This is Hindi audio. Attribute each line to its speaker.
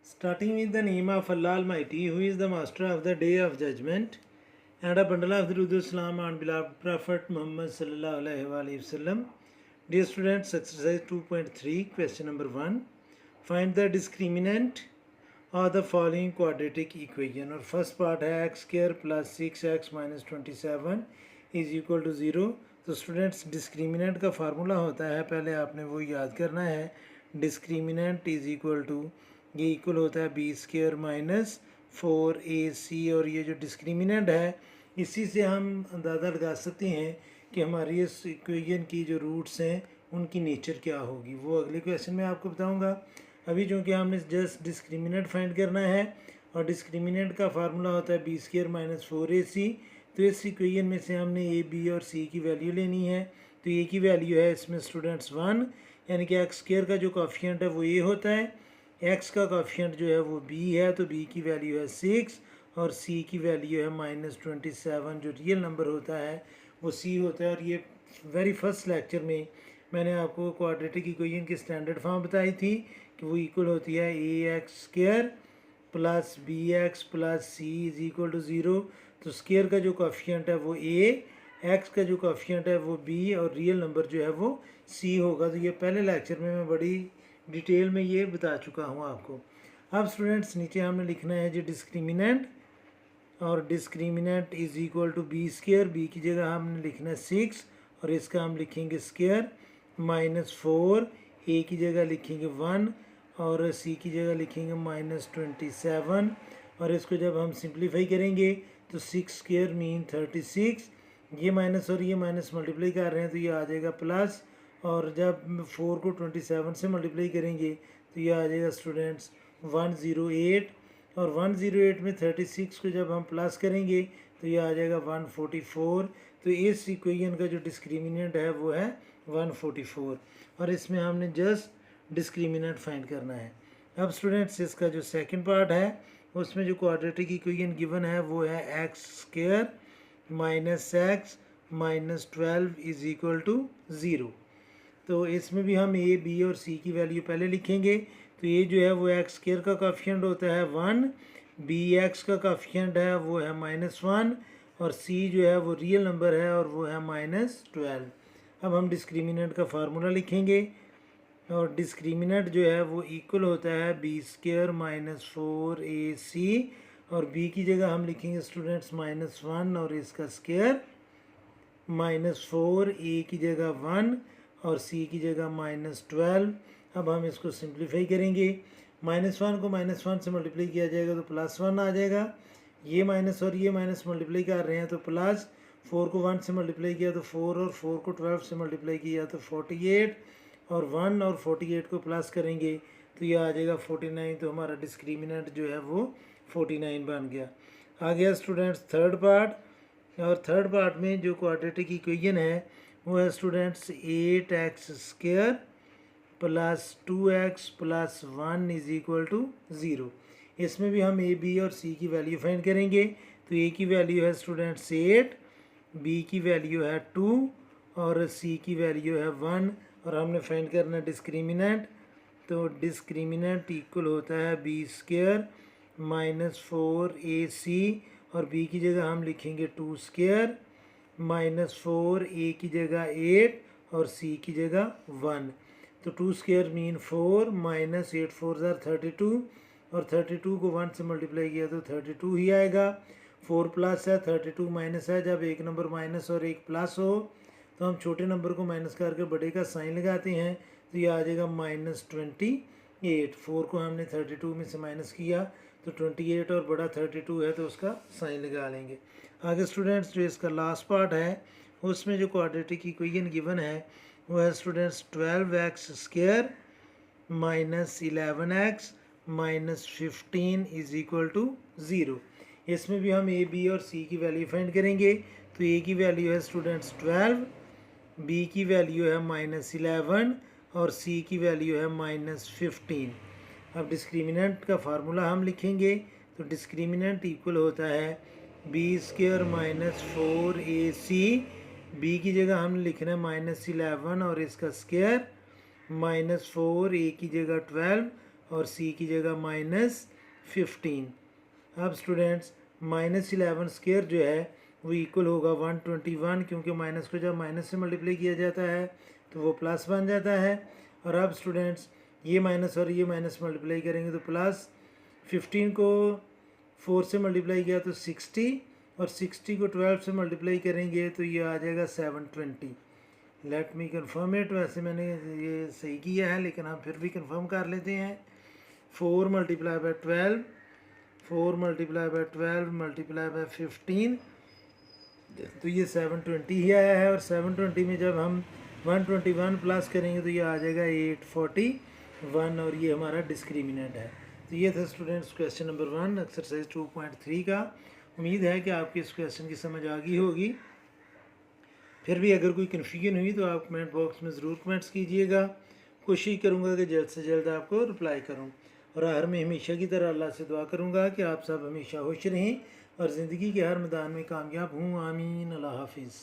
Speaker 1: Starting with the name of Allah Almighty, who is the master of the day of judgment, and a bundle of Durud Salam on beloved Prophet Muhammad sallallahu alaihi wasallam. Dear students, exercise 2.3, question number 1. Find the discriminant of the following quadratic equation. और फर्स्ट पार्ट है x square plus 6x minus 27 is equal to 0. तो स्टूडेंट्स डिस्क्रिमिनेंट का फार्मूला होता है, पहले आपने वो याद करना है. डिस्क्रिमिनेंट इज इक्वल टू, ये इक्वल होता है बी स्क्र माइनस 4ac. और ये जो डिस्क्रिमिनेंट है इसी से हम अंदाज़ा लगा सकते हैं कि हमारी इस इक्वेशन की जो रूट्स हैं उनकी नेचर क्या होगी. वो अगले क्वेश्चन में आपको बताऊंगा. अभी चूँकि हमने जस्ट डिस्क्रिमिनेंट फाइंड करना है और डिस्क्रिमिनेंट का फार्मूला होता है बी स्क्र माइनस 4ac. तो इस इक्वेशन में से हमने ए बी और सी की वैल्यू लेनी है. तो ए की वैल्यू है इसमें स्टूडेंट्स 1, यानी कि एक्स स्क्र का जो कॉफिशेंट है वो ए होता है, एक्स का कॉफिशेंट जो है वो बी है, तो बी की वैल्यू है 6 और सी की वैल्यू है माइनस 27. जो रियल नंबर होता है वो सी होता है. और ये वेरी फर्स्ट लेक्चर में मैंने आपको क्वाड्रेटिक इक्वेशन की स्टैंडर्ड फॉर्म बताई थी कि वो इक्वल होती है a x square plus b x plus c is equal to 0. तो स्क्र का जो कॉफिशेंट है वो ए, एक्स का जो कॉफिशेंट है वो बी और रियल नंबर जो है वो सी होगा. तो ये पहले लेक्चर में मैं बड़ी डिटेल में ये बता चुका हूँ आपको. अब स्टूडेंट्स नीचे हमने लिखना है जो डिस्क्रिमिनेंट, और discriminant is equal to b square. B की जगह हमने लिखना है 6 और इसका हम लिखेंगे स्क्र माइनस 4. ए की जगह लिखेंगे 1 और सी की जगह लिखेंगे माइनस 27. और इसको जब हम सिंप्लीफाई करेंगे तो 6 स्क्र मीन 36. ये माइनस और ये माइनस मल्टीप्लाई कर रहे हैं तो ये आ जाएगा प्लस. और जब 4 को 27 से मल्टीप्लाई करेंगे तो ये आ जाएगा स्टूडेंट्स 108. और 108 में 36 को जब हम प्लस करेंगे तो ये आ जाएगा 144. तो इस इक्वेशन का जो डिस्क्रिमिनेंट है वो है 144 और इसमें हमने जस्ट डिस्क्रिमिनेंट फाइंड करना है. अब स्टूडेंट्स इसका जो सेकंड पार्ट है उसमें जो क्वाड्रेटिक इक्वेशन गिवन है वो है x square minus x minus 12 is equal to 0. तो इसमें भी हम ए बी और सी की वैल्यू पहले लिखेंगे. तो ये जो है वो एक्स स्क्र का कॉफिशेंट होता है 1, बी एक्स का कॉफिशेंट है वो है माइनस 1 और सी जो है वो रियल नंबर है और वो है माइनस 12. अब हम डिस्क्रिमिनेंट का फार्मूला लिखेंगे और डिस्क्रिमिनेंट जो है वो इक्वल होता है बी स्क्र माइनस 4ac. और बी की जगह हम लिखेंगे स्टूडेंट्स माइनस 1 और इसका स्क्र माइनस 4, ए की जगह 1 और सी की जगह माइनस 12. अब हम इसको सिंप्लीफाई करेंगे. माइनस 1 को माइनस 1 से मल्टीप्लाई किया जाएगा तो प्लस 1 आ जाएगा. ये माइनस और ये माइनस मल्टीप्लाई कर रहे हैं तो प्लस. 4 को 1 से मल्टीप्लाई किया तो 4 और 4 को 12 से मल्टीप्लाई किया तो 48 और 1 और 48 को प्लस करेंगे तो ये आ जाएगा 49. तो हमारा डिस्क्रिमिनेंट जो है वो 49 बन गया. आ गया स्टूडेंट्स थर्ड पार्ट. और थर्ड पार्ट में जो क्वाड्रेटिक इक्वेशन है वो है students 8x square plus 2x plus 1 is equal to 0. इसमें भी हम ए बी और सी की वैल्यू फाइंड करेंगे. तो ए की वैल्यू है स्टूडेंट्स 8, बी की वैल्यू है 2 और सी की वैल्यू है 1. और हमने फाइंड करना डिस्क्रिमिनेंट. तो डिस्क्रिमिनेंट इक्वल होता है बी स्क्र माइनस 4ac और बी की जगह हम लिखेंगे 2 स्क्र माइनस 4, ए की जगह 8 और सी की जगह 1. तो 2 स्क्र मीन 4 माइनस 8 4 32 और 32 को 1 से मल्टीप्लाई किया तो 32 ही आएगा. 4 प्लस है, 32 माइनस है. जब एक नंबर माइनस और एक प्लस हो तो हम छोटे नंबर को माइनस करके बड़े का साइन लगाते हैं तो ये आ जाएगा माइनस 28. 4 को हमने 32 में से माइनस किया तो 28 और बड़ा 32 है तो उसका साइन लगा लेंगे. आगे स्टूडेंट्स जो इसका लास्ट पार्ट है उसमें जो क्वाड्रेटिक इक्वेशन गिवन है वो है students 12x square minus 11x minus 15 is equal to 0. इसमें भी हम ए बी और सी की वैल्यू फाइंड करेंगे. तो ए की वैल्यू है स्टूडेंट्स 12, बी की वैल्यू है माइनस 11 और सी की वैल्यू है माइनस 15. अब डिस्क्रिमिनेंट का फार्मूला हम लिखेंगे. तो डिस्क्रिमिनेंट इक्वल होता है B square minus 4ac. B की जगह हमने लिखना है माइनस 11 और इसका स्क्र माइनस 4, ए की जगह 12 और सी की जगह -15। अब स्टूडेंट्स -11 स्क्वायर जो है वो इक्वल होगा 121, क्योंकि माइनस को जब माइनस से मल्टीप्लाई किया जाता है तो वो प्लस बन जाता है। और अब स्टूडेंट्स ये माइनस और ये माइनस मल्टीप्लाई करेंगे तो प्लस 15 को 4 से मल्टीप्लाई किया तो 60, और 60 को 12 से मल्टीप्लाई करेंगे तो ये आ जाएगा 720। Let me confirm it. वैसे मैंने ये सही किया है लेकिन हम फिर भी कन्फर्म कर लेते हैं। 4 multiply by 12, 4 multiply by 12 multiply by 15, तो ये 720 ही आया है। और 720 में जब हम 121 प्लस करेंगे तो ये आ जाएगा 841, और ये हमारा डिस्क्रिमिनेंट है। तो ये था स्टूडेंट्स क्वेश्चन नंबर 1 एक्सरसाइज 2.3 का। उम्मीद है कि आपकी इस क्वेश्चन की समझ आ गई होगी। फिर भी अगर कोई कन्फ्यूजन हुई तो आप कमेंट बॉक्स में ज़रूर कमेंट्स कीजिएगा। कोशिश करूँगा कि जल्द से जल्द आपको रिप्लाई करूँ। और हर में हमेशा की तरह अल्लाह से दुआ करूँगा कि आप सब हमेशा खुश रहें और ज़िंदगी के हर मैदान में कामयाब हूँ। आमीन। अल्लाह हाफिज़।